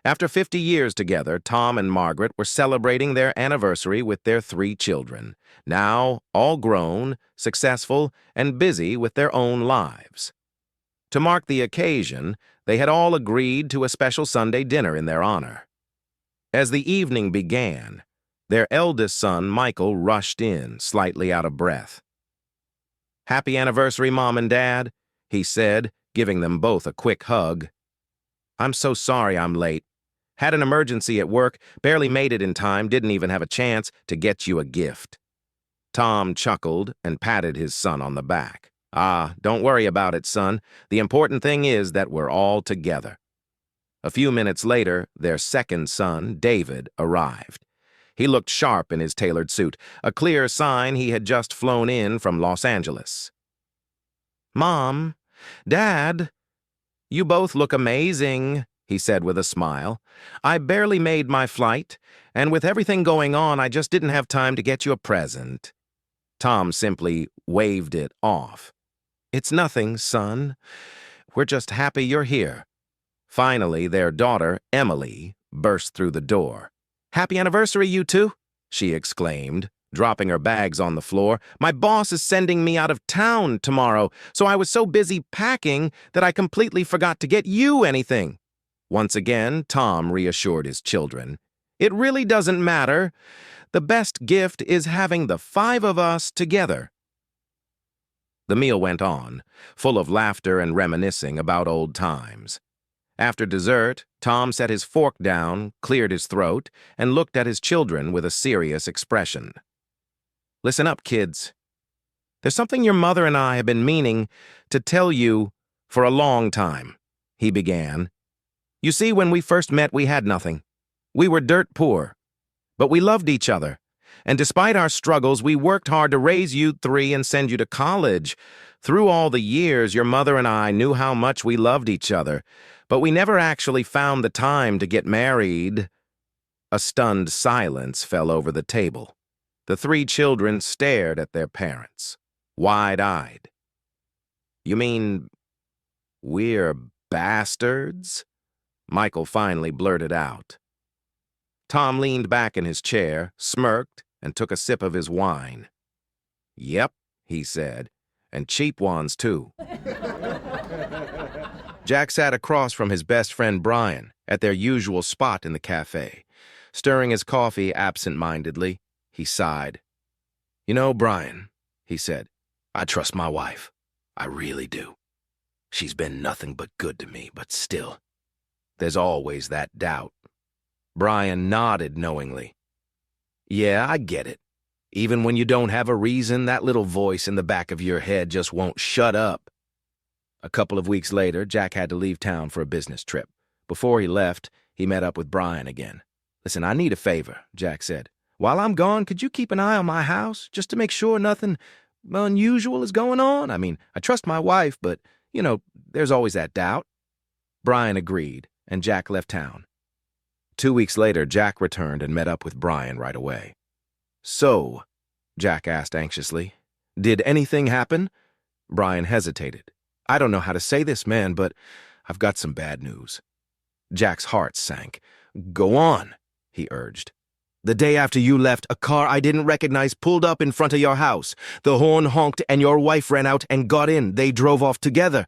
After 50 years together, Tom and Margaret were celebrating their anniversary with their 3 children, now all grown, successful, and busy with their own lives. To mark the occasion, they had all agreed to a special Sunday dinner in their honor. As the evening began, their eldest son, Michael, rushed in, slightly out of breath. "Happy anniversary, Mom and Dad," he said, giving them both a quick hug. "I'm so sorry I'm late. Had an emergency at work, barely made it in time, didn't even have a chance to get you a gift." Tom chuckled and patted his son on the back. "Ah, don't worry about it, son. The important thing is that we're all together." A few minutes later, their second son, David, arrived. He looked sharp in his tailored suit, a clear sign he had just flown in from Los Angeles. "Mom, Dad, you both look amazing," he said with a smile. "I barely made my flight, and with everything going on, I just didn't have time to get you a present." Tom simply waved it off. "It's nothing, son. We're just happy you're here." Finally, their daughter, Emily, burst through the door. "Happy anniversary, you two," she exclaimed, dropping her bags on the floor. "My boss is sending me out of town tomorrow, so I was so busy packing that I completely forgot to get you anything." Once again, Tom reassured his children. "It really doesn't matter. The best gift is having the 5 of us together." The meal went on, full of laughter and reminiscing about old times. After dessert, Tom set his fork down, cleared his throat, and looked at his children with a serious expression. "Listen up, kids. There's something your mother and I have been meaning to tell you for a long time," he began. "You see, when we first met, we had nothing. We were dirt poor. But we loved each other. And despite our struggles, we worked hard to raise you 3 and send you to college. Through all the years, your mother and I knew how much we loved each other, but we never actually found the time to get married." A stunned silence fell over the table. The 3 children stared at their parents, wide-eyed. "You mean we're bastards?" Michael finally blurted out. Tom leaned back in his chair, smirked, and took a sip of his wine. "Yep," he said, "and cheap ones, too." Jack sat across from his best friend Brian at their usual spot in the cafe. Stirring his coffee absent-mindedly, he sighed. "You know, Brian," he said, "I trust my wife. I really do. She's been nothing but good to me, but still, there's always that doubt." Brian nodded knowingly. "Yeah, I get it. Even when you don't have a reason, that little voice in the back of your head just won't shut up." A couple of weeks later, Jack had to leave town for a business trip. Before he left, he met up with Brian again. "Listen, I need a favor," Jack said. "While I'm gone, could you keep an eye on my house, just to make sure nothing unusual is going on? I mean, I trust my wife, but, there's always that doubt." Brian agreed, and Jack left town. 2 weeks later, Jack returned and met up with Brian right away. "So," Jack asked anxiously, "did anything happen?" Brian hesitated. "I don't know how to say this, man, but I've got some bad news." Jack's heart sank. "Go on," he urged. "The day after you left, a car I didn't recognize pulled up in front of your house. The horn honked and your wife ran out and got in. They drove off together."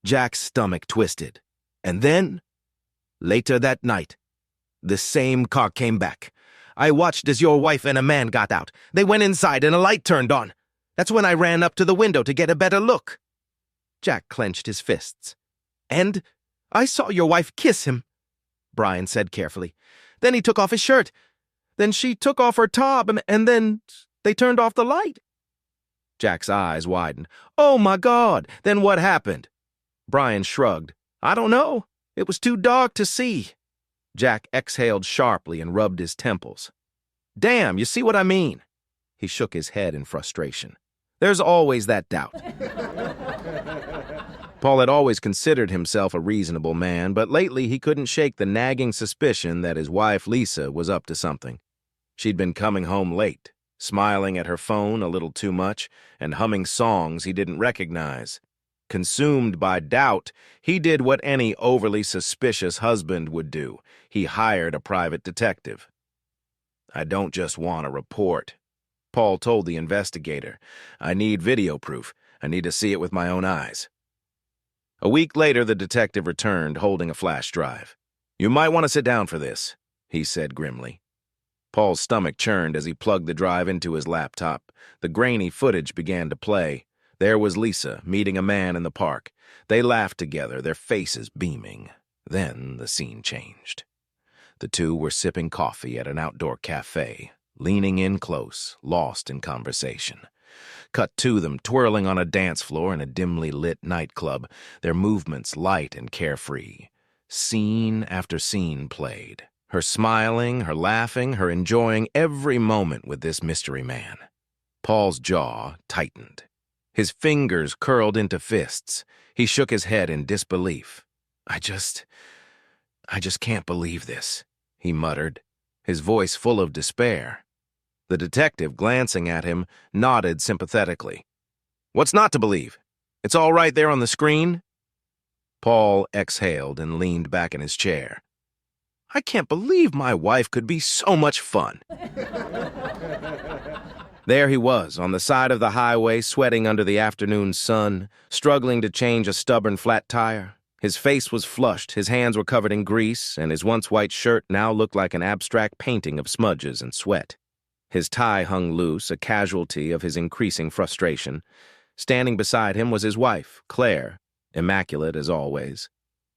Jack's stomach twisted. "And then, later that night, the same car came back. I watched as your wife and a man got out. They went inside and a light turned on. That's when I ran up to the window to get a better look." Jack clenched his fists. "And I saw your wife kiss him," Brian said carefully. "Then he took off his shirt. Then she took off her top, and then they turned off the light." Jack's eyes widened. "Oh, my God! Then what happened?" Brian shrugged. "I don't know. It was too dark to see." Jack exhaled sharply and rubbed his temples. "Damn, you see what I mean?" He shook his head in frustration. "There's always that doubt." Paul had always considered himself a reasonable man, but lately he couldn't shake the nagging suspicion that his wife Lisa was up to something. She'd been coming home late, smiling at her phone a little too much, and humming songs he didn't recognize. Consumed by doubt, he did what any overly suspicious husband would do. He hired a private detective. "I don't just want a report," Paul told the investigator. "I need video proof. I need to see it with my own eyes." A week later, the detective returned, holding a flash drive. "You might want to sit down for this," he said grimly. Paul's stomach churned as he plugged the drive into his laptop. The grainy footage began to play. There was Lisa, meeting a man in the park. They laughed together, their faces beaming. Then the scene changed. The two were sipping coffee at an outdoor cafe, leaning in close, lost in conversation. Cut to them twirling on a dance floor in a dimly lit nightclub, their movements light and carefree. Scene after scene played, her smiling, her laughing, her enjoying every moment with this mystery man. Paul's jaw tightened. His fingers curled into fists. He shook his head in disbelief. I just can't believe this," he muttered, his voice full of despair. The detective, glancing at him, nodded sympathetically. "What's not to believe? It's all right there on the screen." Paul exhaled and leaned back in his chair. "I can't believe my wife could be so much fun." There he was, on the side of the highway, sweating under the afternoon sun, struggling to change a stubborn flat tire. His face was flushed, his hands were covered in grease, and his once white shirt now looked like an abstract painting of smudges and sweat. His tie hung loose, a casualty of his increasing frustration. Standing beside him was his wife, Claire, immaculate as always.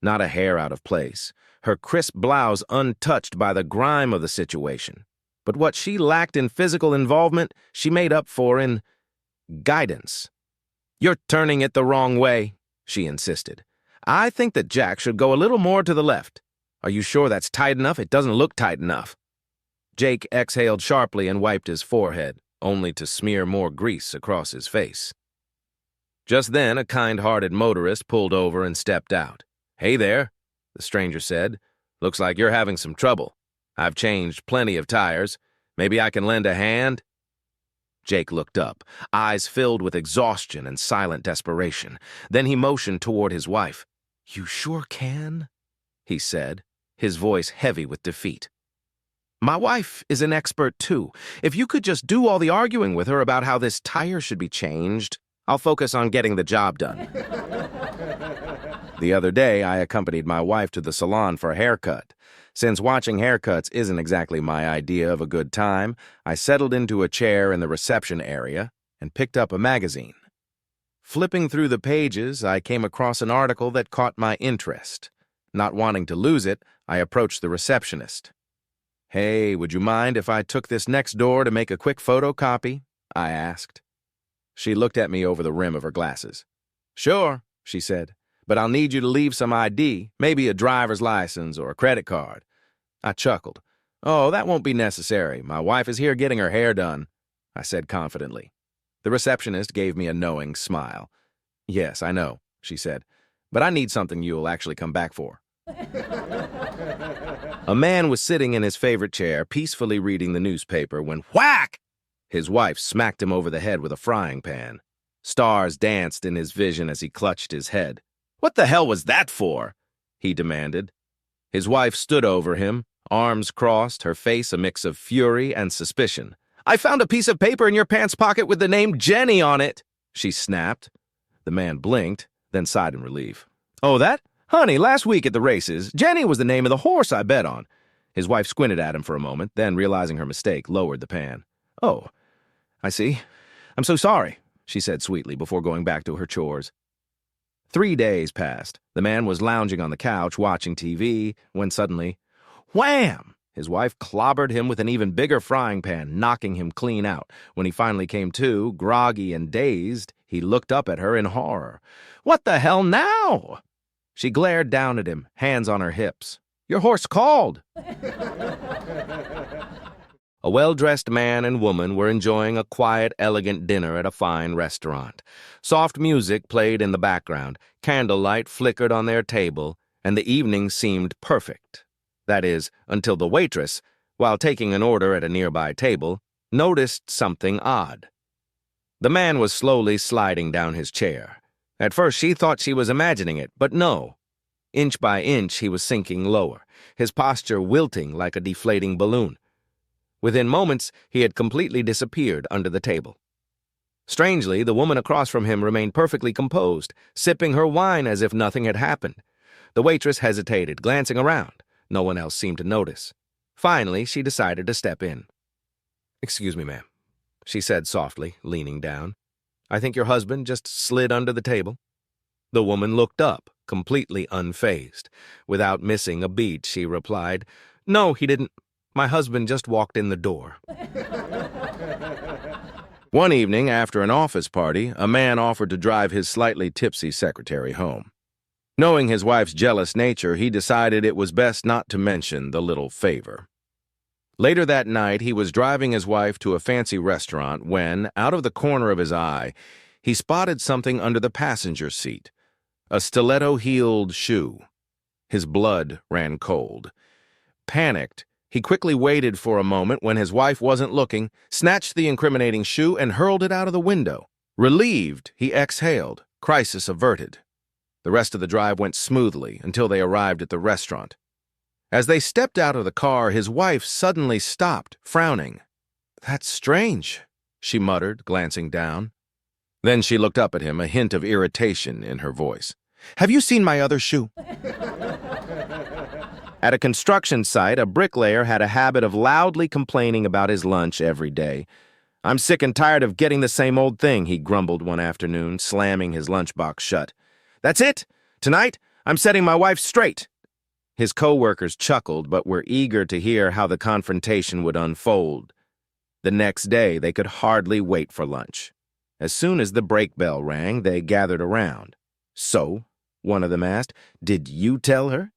Not a hair out of place, her crisp blouse untouched by the grime of the situation. But what she lacked in physical involvement, she made up for in guidance. "You're turning it the wrong way," she insisted. "I think that Jack should go a little more to the left. Are you sure that's tight enough? It doesn't look tight enough." Jake exhaled sharply and wiped his forehead, only to smear more grease across his face. Just then, a kind-hearted motorist pulled over and stepped out. "Hey there," the stranger said. "Looks like you're having some trouble. I've changed plenty of tires. Maybe I can lend a hand?" Jake looked up, eyes filled with exhaustion and silent desperation. Then he motioned toward his wife. "You sure can?" he said, his voice heavy with defeat. "My wife is an expert, too. If you could just do all the arguing with her about how this tire should be changed, I'll focus on getting the job done." The other day, I accompanied my wife to the salon for a haircut. Since watching haircuts isn't exactly my idea of a good time, I settled into a chair in the reception area and picked up a magazine. Flipping through the pages, I came across an article that caught my interest. Not wanting to lose it, I approached the receptionist. "Hey, would you mind if I took this next door to make a quick photocopy?" I asked. She looked at me over the rim of her glasses. "Sure," she said, "but I'll need you to leave some ID, maybe a driver's license or a credit card." I chuckled. "Oh, that won't be necessary. My wife is here getting her hair done," I said confidently. The receptionist gave me a knowing smile. "Yes, I know," she said, "but I need something you'll actually come back for." A man was sitting in his favorite chair, peacefully reading the newspaper, when whack! His wife smacked him over the head with a frying pan. Stars danced in his vision as he clutched his head. "What the hell was that for?" he demanded. His wife stood over him, arms crossed, her face a mix of fury and suspicion. "I found a piece of paper in your pants pocket with the name Jenny on it," she snapped. The man blinked, then sighed in relief. "Oh, that? Honey, last week at the races, Jenny was the name of the horse I bet on." His wife squinted at him for a moment, then, realizing her mistake, lowered the pan. "Oh, I see. I'm so sorry," she said sweetly before going back to her chores. 3 days passed. The man was lounging on the couch, watching TV, when suddenly, wham! His wife clobbered him with an even bigger frying pan, knocking him clean out. When he finally came to, groggy and dazed, he looked up at her in horror. "What the hell now?" She glared down at him, hands on her hips. "Your horse called." A well-dressed man and woman were enjoying a quiet, elegant dinner at a fine restaurant. Soft music played in the background, candlelight flickered on their table, and the evening seemed perfect. That is, until the waitress, while taking an order at a nearby table, noticed something odd. The man was slowly sliding down his chair. At first, she thought she was imagining it, but no. Inch by inch, he was sinking lower, his posture wilting like a deflating balloon. Within moments, he had completely disappeared under the table. Strangely, the woman across from him remained perfectly composed, sipping her wine as if nothing had happened. The waitress hesitated, glancing around. No one else seemed to notice. Finally, she decided to step in. "Excuse me, ma'am," she said softly, leaning down. "I think your husband just slid under the table." The woman looked up, completely unfazed. Without missing a beat, she replied, "No, he didn't. My husband just walked in the door." One evening, after an office party, a man offered to drive his slightly tipsy secretary home. Knowing his wife's jealous nature, he decided it was best not to mention the little favor. Later that night, he was driving his wife to a fancy restaurant when, out of the corner of his eye, he spotted something under the passenger seat, a stiletto-heeled shoe. His blood ran cold. Panicked, he quickly waited for a moment when his wife wasn't looking, snatched the incriminating shoe, and hurled it out of the window. Relieved, he exhaled, crisis averted. The rest of the drive went smoothly until they arrived at the restaurant. As they stepped out of the car, his wife suddenly stopped, frowning. "That's strange," she muttered, glancing down. Then she looked up at him, a hint of irritation in her voice. "Have you seen my other shoe?" At a construction site, a bricklayer had a habit of loudly complaining about his lunch every day. "I'm sick and tired of getting the same old thing," he grumbled one afternoon, slamming his lunchbox shut. "That's it! Tonight, I'm setting my wife straight." His co-workers chuckled, but were eager to hear how the confrontation would unfold. The next day, they could hardly wait for lunch. As soon as the break bell rang, they gathered around. "So," one of them asked, "did you tell her?"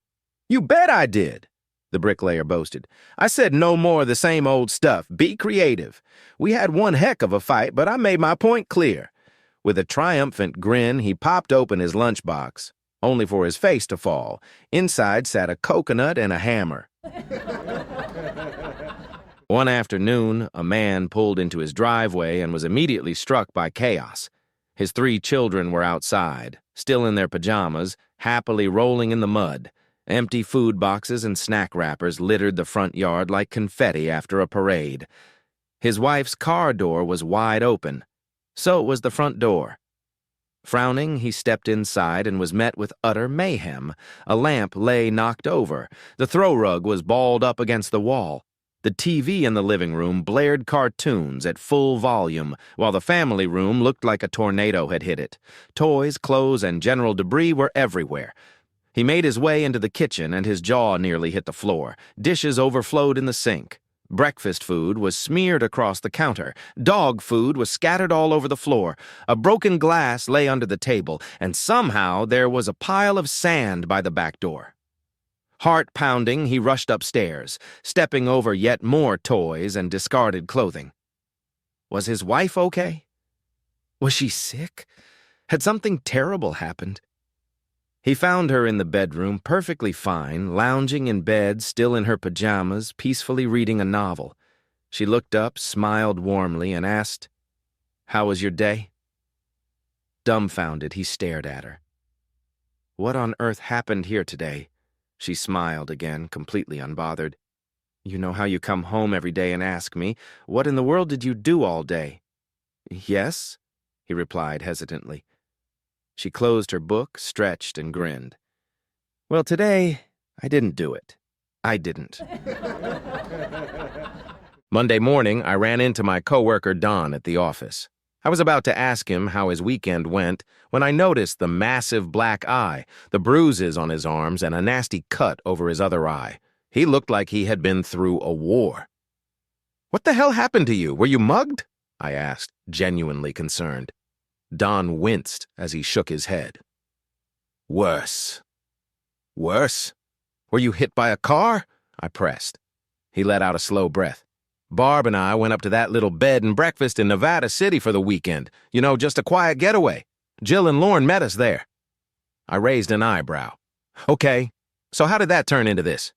"You bet I did," the bricklayer boasted. "I said no more of the same old stuff. Be creative. We had one heck of a fight, but I made my point clear." With a triumphant grin, he popped open his lunchbox, only for his face to fall. Inside sat a coconut and a hammer. One afternoon, a man pulled into his driveway and was immediately struck by chaos. His 3 children were outside, still in their pajamas, happily rolling in the mud. Empty food boxes and snack wrappers littered the front yard like confetti after a parade. His wife's car door was wide open. So was the front door. Frowning, he stepped inside and was met with utter mayhem. A lamp lay knocked over. The throw rug was balled up against the wall. The TV in the living room blared cartoons at full volume, while the family room looked like a tornado had hit it. Toys, clothes, and general debris were everywhere. He made his way into the kitchen and his jaw nearly hit the floor. Dishes overflowed in the sink. Breakfast food was smeared across the counter. Dog food was scattered all over the floor. A broken glass lay under the table, and somehow there was a pile of sand by the back door. Heart pounding, he rushed upstairs, stepping over yet more toys and discarded clothing. Was his wife okay? Was she sick? Had something terrible happened? He found her in the bedroom, perfectly fine, lounging in bed, still in her pajamas, peacefully reading a novel. She looked up, smiled warmly, and asked, "How was your day?" Dumbfounded, he stared at her. "What on earth happened here today?" She smiled again, completely unbothered. "You know how you come home every day and ask me, what in the world did you do all day?" "Yes," he replied hesitantly. She closed her book, stretched, and grinned. "Well, today, I didn't do it. I didn't." Monday morning, I ran into my coworker Don at the office. I was about to ask him how his weekend went when I noticed the massive black eye, the bruises on his arms, and a nasty cut over his other eye. He looked like he had been through a war. "What the hell happened to you? Were you mugged?" I asked, genuinely concerned. Don winced as he shook his head. "Worse." "Worse? Were you hit by a car?" I pressed. He let out a slow breath. "Barb and I went up to that little bed and breakfast in Nevada City for the weekend. You know, just a quiet getaway. Jill and Lauren met us there." I raised an eyebrow. "Okay, so how did that turn into this?"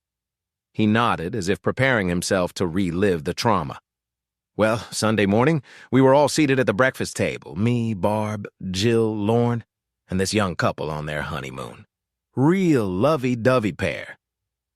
He nodded as if preparing himself to relive the trauma. "Well, Sunday morning, we were all seated at the breakfast table. Me, Barb, Jill, Lauren. and this young couple on their honeymoon. Real lovey-dovey pair.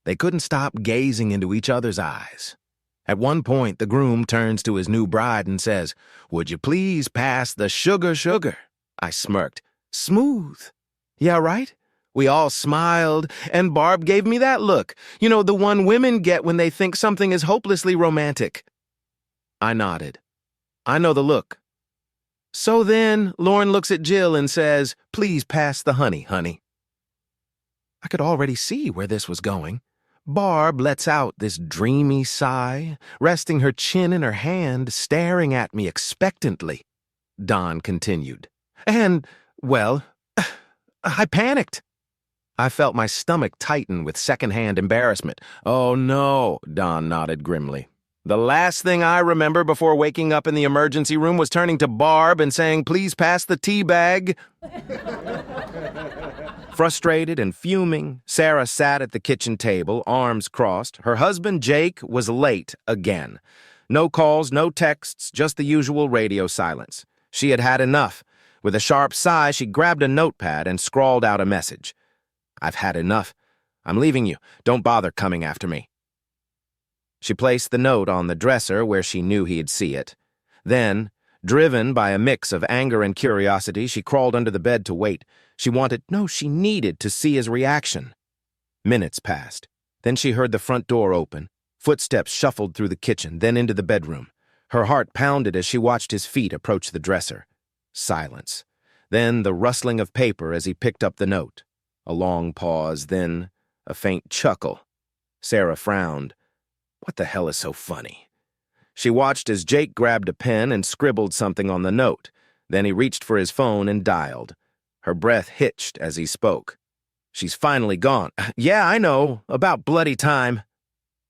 They couldn't stop gazing into each other's eyes. At one point, the groom turns to his new bride and says, "Would you please pass the sugar?" I smirked. Smooth. Yeah, right? We all smiled, and Barb gave me that look. You know, the one women get when they think something is hopelessly romantic. I nodded. I know the look. So then, Lauren looks at Jill and says, "Please pass the honey." I could already see where this was going. Barb lets out this dreamy sigh, resting her chin in her hand, staring at me expectantly. Don continued. And, well, I panicked. I felt my stomach tighten with secondhand embarrassment. Oh no, Don nodded grimly. The last thing I remember before waking up in the emergency room was turning to Barb and saying, "Please pass the tea bag." Frustrated and fuming, Sarah sat at the kitchen table, arms crossed. Her husband, Jake, was late again. No calls, no texts, just the usual radio silence. She had had enough. With a sharp sigh, she grabbed a notepad and scrawled out a message. "I've had enough. I'm leaving you. Don't bother coming after me." She placed the note on the dresser where she knew he'd see it. Then, driven by a mix of anger and curiosity, she crawled under the bed to wait. She needed to see his reaction. Minutes passed. Then she heard the front door open. Footsteps shuffled through the kitchen, then into the bedroom. Her heart pounded as she watched his feet approach the dresser. Silence. Then the rustling of paper as he picked up the note. A long pause, then a faint chuckle. Sarah frowned. What the hell is so funny? She watched as Jake grabbed a pen and scribbled something on the note. Then he reached for his phone and dialed. Her breath hitched as he spoke. "She's finally gone." "Yeah, I know. About bloody time."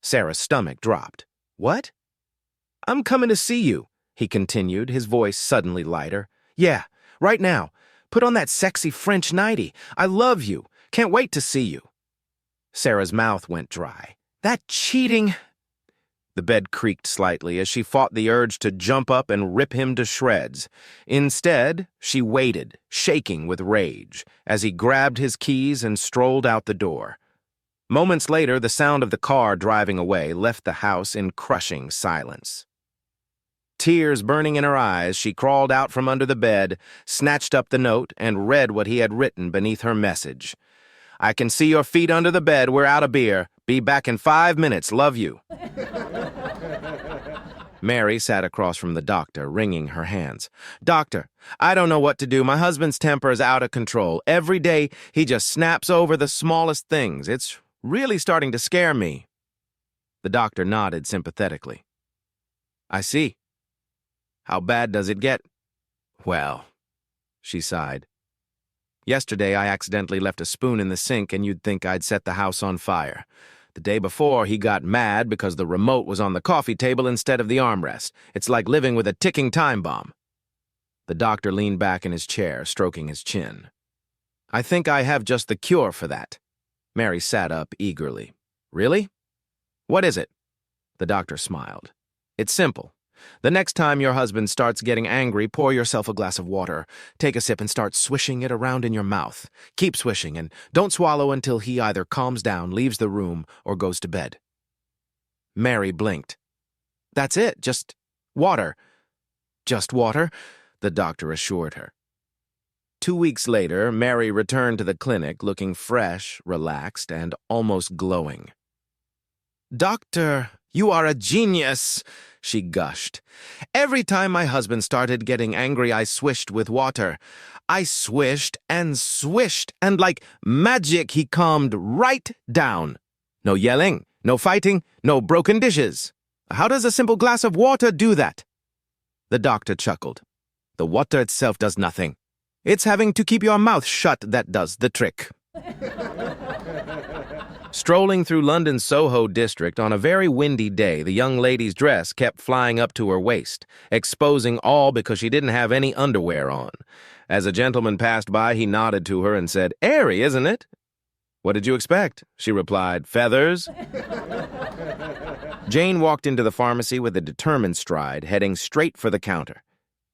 Sarah's stomach dropped. "What?" "I'm coming to see you," he continued, his voice suddenly lighter. "Yeah, right now. Put on that sexy French nightie. I love you. Can't wait to see you." Sarah's mouth went dry. "That cheating—" The bed creaked slightly as she fought the urge to jump up and rip him to shreds. Instead, she waited, shaking with rage, as he grabbed his keys and strolled out the door. Moments later, the sound of the car driving away left the house in crushing silence. Tears burning in her eyes, she crawled out from under the bed, snatched up the note, and read what he had written beneath her message. "I can see your feet under the bed. We're out of beer. Be back in 5 minutes. Love you." Mary sat across from the doctor, wringing her hands. "Doctor, I don't know what to do. My husband's temper is out of control. Every day, he just snaps over the smallest things. It's really starting to scare me." The doctor nodded sympathetically. "I see. How bad does it get?" "Well," she sighed. "Yesterday, I accidentally left a spoon in the sink, and you'd think I'd set the house on fire. The day before, he got mad because the remote was on the coffee table instead of the armrest. It's like living with a ticking time bomb." The doctor leaned back in his chair, stroking his chin. "I think I have just the cure for that." Mary sat up eagerly. "Really? What is it?" The doctor smiled. "It's simple. The next time your husband starts getting angry, pour yourself a glass of water. Take a sip and start swishing it around in your mouth. Keep swishing and don't swallow until he either calms down, leaves the room, or goes to bed." Mary blinked. "That's it, just water." "Just water," the doctor assured her. 2 weeks later, Mary returned to the clinic looking fresh, relaxed, and almost glowing. "Doctor, you are a genius," she gushed. "Every time my husband started getting angry, I swished with water. I swished, and like magic, he calmed right down. No yelling, no fighting, no broken dishes. How does a simple glass of water do that?" The doctor chuckled. "The water itself does nothing. It's having to keep your mouth shut that does the trick." Strolling through London's Soho district on a very windy day, the young lady's dress kept flying up to her waist, exposing all because she didn't have any underwear on. As a gentleman passed by, he nodded to her and said, "Airy, isn't it?" "What did you expect?" she replied. "Feathers?" Jane walked into the pharmacy with a determined stride, heading straight for the counter.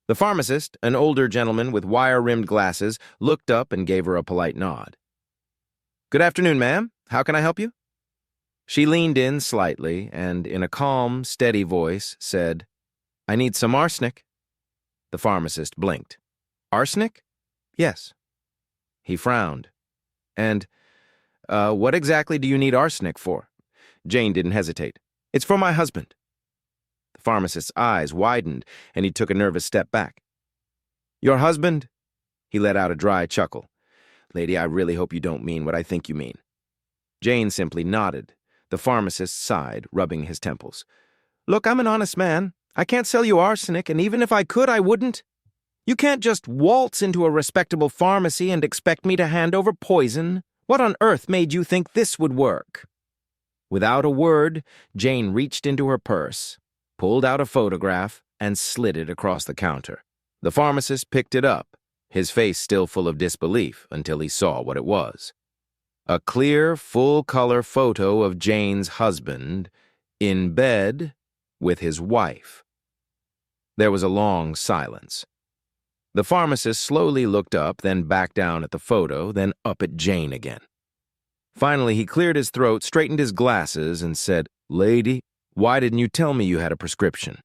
The pharmacist, an older gentleman with wire-rimmed glasses, looked up and gave her a polite nod. "Good afternoon, ma'am. How can I help you?" She leaned in slightly and, in a calm, steady voice, said, "I need some arsenic." The pharmacist blinked. "Arsenic?" "Yes." He frowned. "And, what exactly do you need arsenic for?" Jane didn't hesitate. "It's for my husband." The pharmacist's eyes widened, and he took a nervous step back. "Your husband?" He let out a dry chuckle. "Lady, I really hope you don't mean what I think you mean." Jane simply nodded. The pharmacist sighed, rubbing his temples. "Look, I'm an honest man. I can't sell you arsenic, and even if I could, I wouldn't. You can't just waltz into a respectable pharmacy and expect me to hand over poison. What on earth made you think this would work?" Without a word, Jane reached into her purse, pulled out a photograph, and slid it across the counter. The pharmacist picked it up, his face still full of disbelief until he saw what it was. A clear, full-color photo of Jane's husband in bed with his wife. There was a long silence. The pharmacist slowly looked up, then back down at the photo, then up at Jane again. Finally, he cleared his throat, straightened his glasses, and said, "Lady, why didn't you tell me you had a prescription?"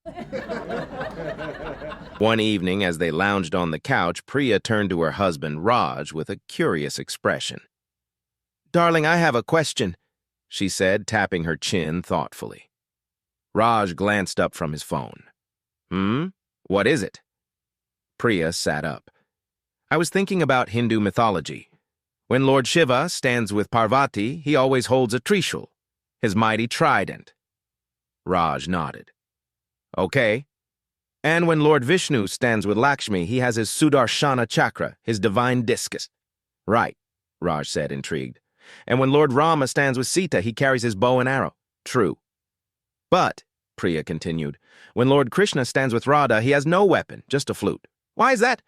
One evening, as they lounged on the couch, Priya turned to her husband, Raj, with a curious expression. "Darling, I have a question," she said, tapping her chin thoughtfully. Raj glanced up from his phone. What is it?" Priya sat up. "I was thinking about Hindu mythology. When Lord Shiva stands with Parvati, he always holds a trishul, his mighty trident." Raj nodded. "Okay. And when Lord Vishnu stands with Lakshmi, he has his Sudarshana chakra, his divine discus." "Right," Raj said, intrigued. "And when Lord Rama stands with Sita, he carries his bow and arrow." "True." "But," Priya continued, "when Lord Krishna stands with Radha, he has no weapon, just a flute. Why is that?"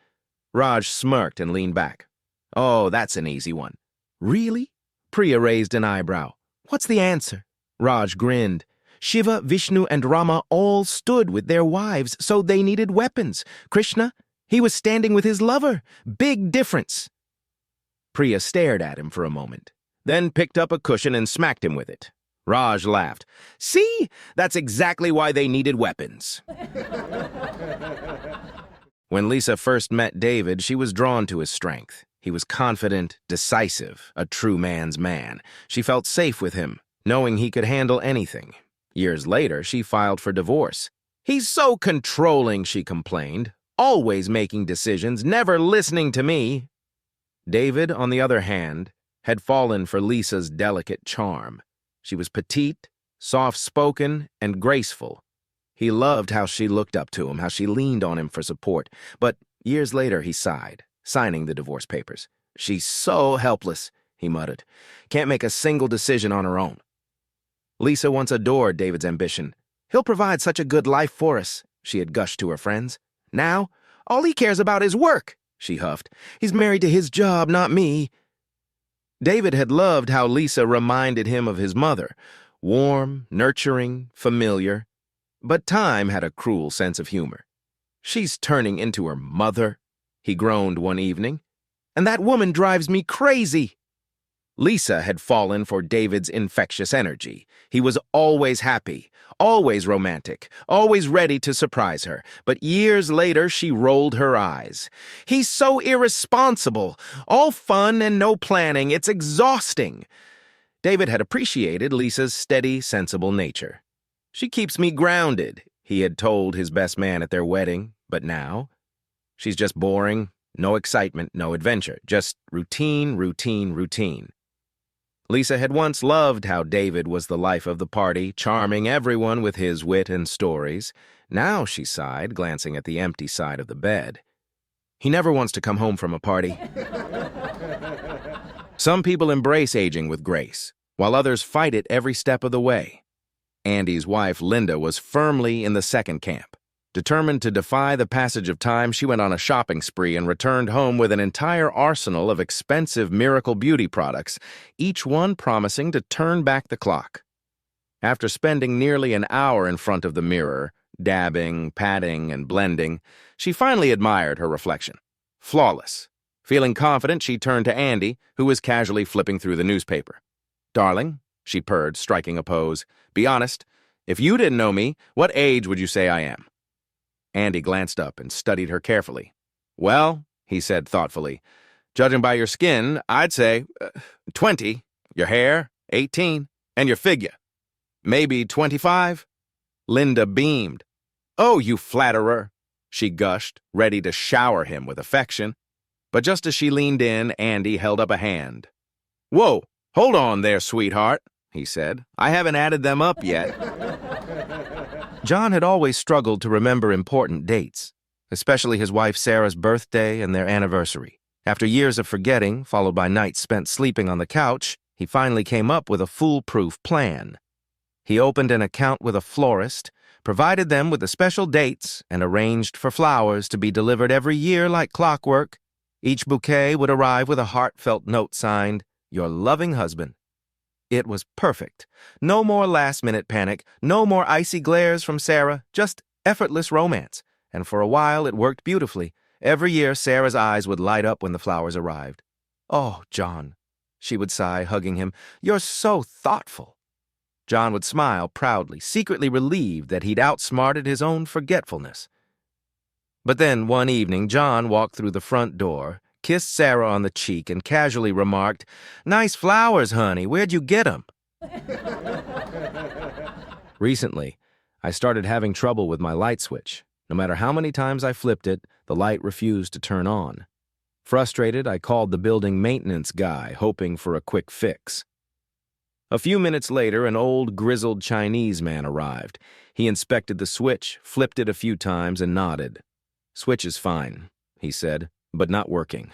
Raj smirked and leaned back. "Oh, that's an easy one." "Really?" Priya raised an eyebrow. "What's the answer?" Raj grinned. "Shiva, Vishnu, and Rama all stood with their wives, so they needed weapons. Krishna, he was standing with his lover. Big difference." Priya stared at him for a moment, then picked up a cushion and smacked him with it. Raj laughed. "See? That's exactly why they needed weapons." When Lisa first met David, she was drawn to his strength. He was confident, decisive, a true man's man. She felt safe with him, knowing he could handle anything. Years later, she filed for divorce. "He's so controlling," she complained, "always making decisions, never listening to me." David, on the other hand, had fallen for Lisa's delicate charm. She was petite, soft-spoken, and graceful. He loved how she looked up to him, how she leaned on him for support. But years later, he sighed, signing the divorce papers. "She's so helpless," he muttered. "Can't make a single decision on her own." Lisa once adored David's ambition. "He'll provide such a good life for us," she had gushed to her friends. "Now, all he cares about is work," she huffed. "He's married to his job, not me." David had loved how Lisa reminded him of his mother. Warm, nurturing, familiar. But time had a cruel sense of humor. "She's turning into her mother," he groaned one evening. "And that woman drives me crazy." Lisa had fallen for David's infectious energy. He was always happy, always romantic, always ready to surprise her. But years later, she rolled her eyes. "He's so irresponsible. All fun and no planning. It's exhausting." David had appreciated Lisa's steady, sensible nature. "She keeps me grounded," he had told his best man at their wedding. But now, she's just boring, no excitement, no adventure, just routine, routine, routine. Lisa had once loved how David was the life of the party, charming everyone with his wit and stories. Now, she sighed, glancing at the empty side of the bed. "He never wants to come home from a party." Some people embrace aging with grace, while others fight it every step of the way. Andy's wife, Linda, was firmly in the second camp. Determined to defy the passage of time, she went on a shopping spree and returned home with an entire arsenal of expensive miracle beauty products, each one promising to turn back the clock. After spending nearly an hour in front of the mirror, Dabbing, patting, and blending, she finally admired her reflection. Flawless. Feeling confident, she turned to Andy, who was casually flipping through the newspaper. "Darling," she purred, striking a pose, "be honest. If you didn't know me, what age would you say I am?" Andy glanced up and studied her carefully. "Well," he said thoughtfully, "judging by your skin, I'd say 20, your hair, 18, and your figure. Maybe 25? Linda beamed. "Oh, you flatterer," she gushed, ready to shower him with affection. But just as she leaned in, Andy held up a hand. "Whoa, hold on there, sweetheart," he said. "I haven't added them up yet." John had always struggled to remember important dates, especially his wife Sarah's birthday and their anniversary. After years of forgetting, followed by nights spent sleeping on the couch, he finally came up with a foolproof plan. He opened an account with a florist, provided them with the special dates, and arranged for flowers to be delivered every year like clockwork. Each bouquet would arrive with a heartfelt note signed, "Your loving husband." It was perfect. No more last-minute panic, no more icy glares from Sarah, just effortless romance. And for a while it worked beautifully. Every year Sarah's eyes would light up when the flowers arrived. "Oh, John," she would sigh, hugging him, "you're so thoughtful." John would smile proudly, secretly relieved that he'd outsmarted his own forgetfulness. But then, one evening, John walked through the front door, kissed Sarah on the cheek, and casually remarked, "Nice flowers, honey. Where'd you get 'em?" Recently, I started having trouble with my light switch. No matter how many times I flipped it, the light refused to turn on. Frustrated, I called the building maintenance guy, hoping for a quick fix. A few minutes later, an old, grizzled Chinese man arrived. He inspected the switch, flipped it a few times, and nodded. "Switch is fine," he said, "but not working."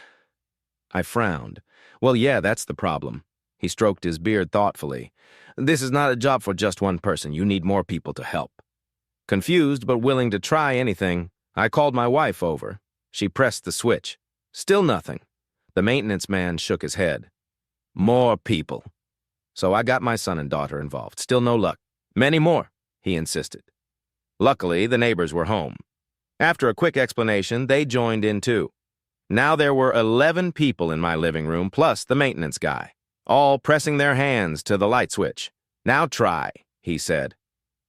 I frowned. "Well, yeah, that's the problem." He stroked his beard thoughtfully. "This is not a job for just one person. You need more people to help." Confused but willing to try anything, I called my wife over. She pressed the switch. Still nothing. The maintenance man shook his head. "More people." So I got my son and daughter involved. Still no luck. "Many more," he insisted. Luckily, the neighbors were home. After a quick explanation, they joined in too. Now there were 11 people in my living room, plus the maintenance guy, all pressing their hands to the light switch. "Now try," he said.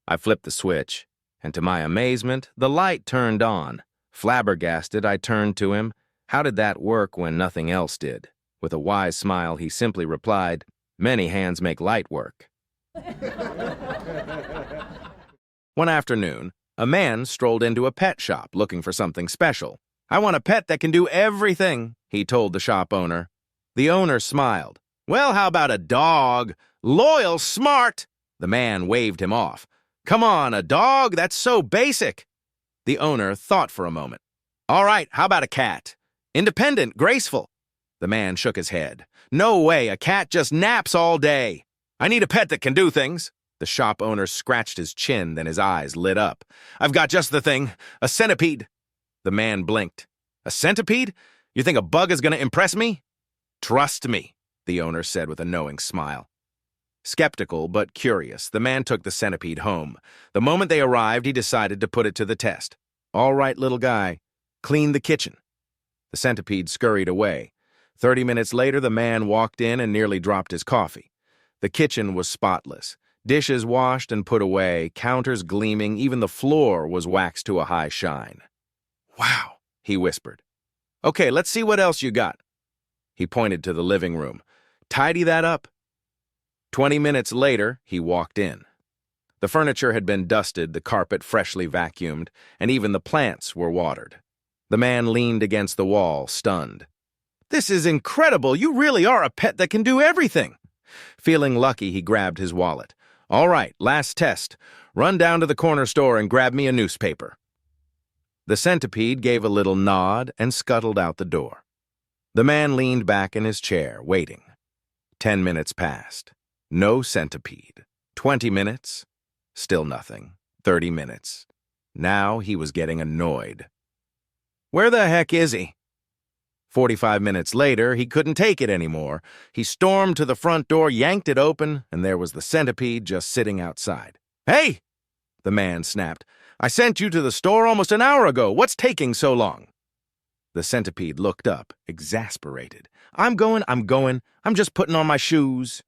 I flipped the switch, and to my amazement, the light turned on. Flabbergasted, I turned to him. How did that work when nothing else did? With a wise smile, he simply replied, "Many hands make light work." One afternoon, a man strolled into a pet shop looking for something special. "I want a pet that can do everything," he told the shop owner. The owner smiled. "Well, how about a dog? Loyal, smart." The man waved him off. "Come on, a dog? That's so basic." The owner thought for a moment. "All right, how about a cat? Independent, graceful." The man shook his head. "No way, a cat just naps all day. I need a pet that can do things." The shop owner scratched his chin, then his eyes lit up. "I've got just the thing, a centipede." The man blinked. "A centipede? You think a bug is going to impress me?" "Trust me," the owner said with a knowing smile. Skeptical but curious, the man took the centipede home. The moment they arrived, he decided to put it to the test. "All right, little guy, clean the kitchen." The centipede scurried away. 30 minutes later, the man walked in and nearly dropped his coffee. The kitchen was spotless. Dishes washed and put away, counters gleaming, even the floor was waxed to a high shine. "Wow," he whispered. "Okay, let's see what else you got." He pointed to the living room. "Tidy that up." 20 minutes later, he walked in. The furniture had been dusted, the carpet freshly vacuumed, and even the plants were watered. The man leaned against the wall, stunned. "This is incredible! You really are a pet that can do everything!" Feeling lucky, he grabbed his wallet. "All right, last test. Run down to the corner store and grab me a newspaper." The centipede gave a little nod and scuttled out the door. The man leaned back in his chair, waiting. 10 minutes passed. No centipede. 20 minutes. Still nothing. 30 minutes. Now he was getting annoyed. "Where the heck is he?" 45 minutes later, he couldn't take it anymore. He stormed to the front door, yanked it open, and there was the centipede just sitting outside. "Hey! the man snapped. "I sent you to the store almost an hour ago. What's taking so long?" The centipede looked up, exasperated. I'm going. I'm just putting on my shoes."